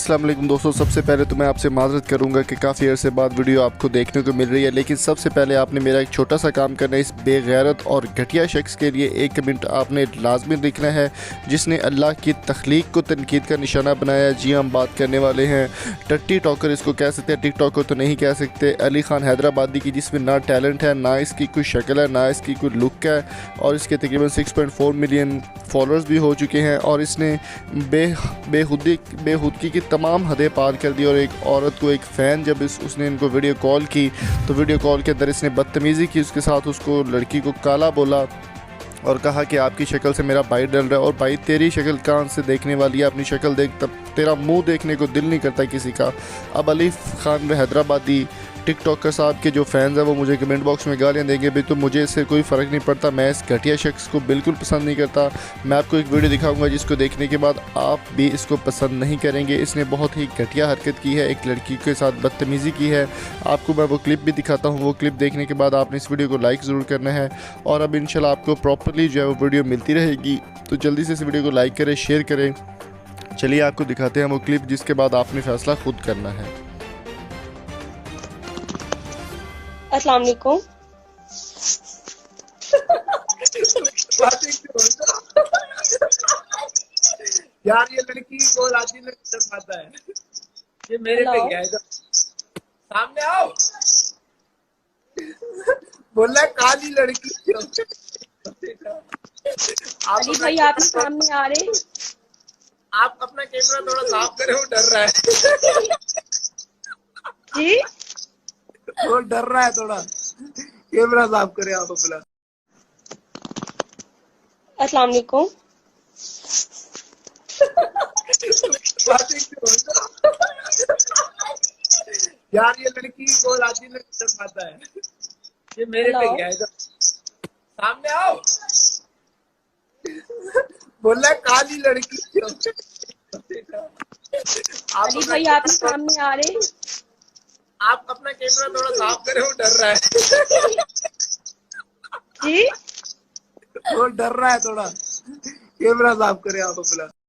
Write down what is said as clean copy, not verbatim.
अस्सलाम वालेकुम दोस्तों, सबसे पहले तो मैं आपसे माज़रत करूंगा कि काफ़ी अरसे बाद वीडियो आपको देखने को मिल रही है, लेकिन सबसे पहले आपने मेरा एक छोटा सा काम करना है। इस बेगैरत और घटिया शख्स के लिए एक कमेंट आपने लाजमी लिखना है जिसने अल्लाह की तख्लीक को तनकीद का निशाना बनाया। जी हम बात करने वाले हैं टट्टी टॉकर, इसको कह सकते हैं, टिक टॉकर तो नहीं कह सकते, अली खान हैदराबादी की, जिसमें ना टैलेंट है, ना इसकी कोई शक्ल है, ना इसकी कोई लुक है, और इसके तकरीबन 6.4 मिलियन फॉलोअर्स भी हो चुके हैं। और इसने बेहुदगी की तमाम हदें पार कर दी। और एक औरत को, एक फ़ैन जब उसने इनको वीडियो कॉल की तो वीडियो कॉल के अंदर इसने बदतमीज़ी की उसके साथ, उसको, लड़की को काला बोला और कहा कि आपकी शक्ल से मेरा भाई डल रहा है। और भाई तेरी शक्ल कहाँ से देखने वाली है, अपनी शक्ल देख, तब तेरा मुंह देखने को दिल नहीं करता किसी का। अब अली खान हैदराबादी टिकटॉकर साहब के जो फैंस हैं वो मुझे कमेंट बॉक्स में गालियाँ देंगे भी, तो मुझे इससे कोई फ़र्क नहीं पड़ता, मैं इस घटिया शख्स को बिल्कुल पसंद नहीं करता। मैं आपको एक वीडियो दिखाऊंगा जिसको देखने के बाद आप भी इसको पसंद नहीं करेंगे। इसने बहुत ही घटिया हरकत की है, एक लड़की के साथ बदतमीज़ी की है। आपको मैं वो क्लिप भी दिखाता हूँ, वो क्लिप देखने के बाद आपने इस वीडियो को लाइक ज़रूर करना है। और अब इंशाल्लाह आपको प्रॉपरली जो है वो वीडियो मिलती रहेगी, तो जल्दी से इस वीडियो को लाइक करें, शेयर करें। चलिए आपको दिखाते हैं वो क्लिप, जिसके बाद आपने फ़ैसला खुद करना है। अस्सलाम वालेकुम। यार ये लड़की को राजी में कर पाता है, ये मेरे पे गया है। सामने आओ, बोला काली लड़की अली भाई आप ही सामने आ रहे हैं। आप अपना कैमरा थोड़ा साफ करें, वो डर रहा है। जी वो डर रहा है थोड़ा, कैमरा साफ करें आप अपना। अस्सलाम वालेकुम। यार ये लड़की को राजी में कर पाता है, ये मेरे पे गया है। सामने आओ, बोला काली लड़की अली भाई आप ही सामने आ रहे हैं। आप अपना कैमरा थोड़ा साफ करें, वो डर रहा है। जी वो डर रहा है थोड़ा, कैमरा साफ करें आप अपना।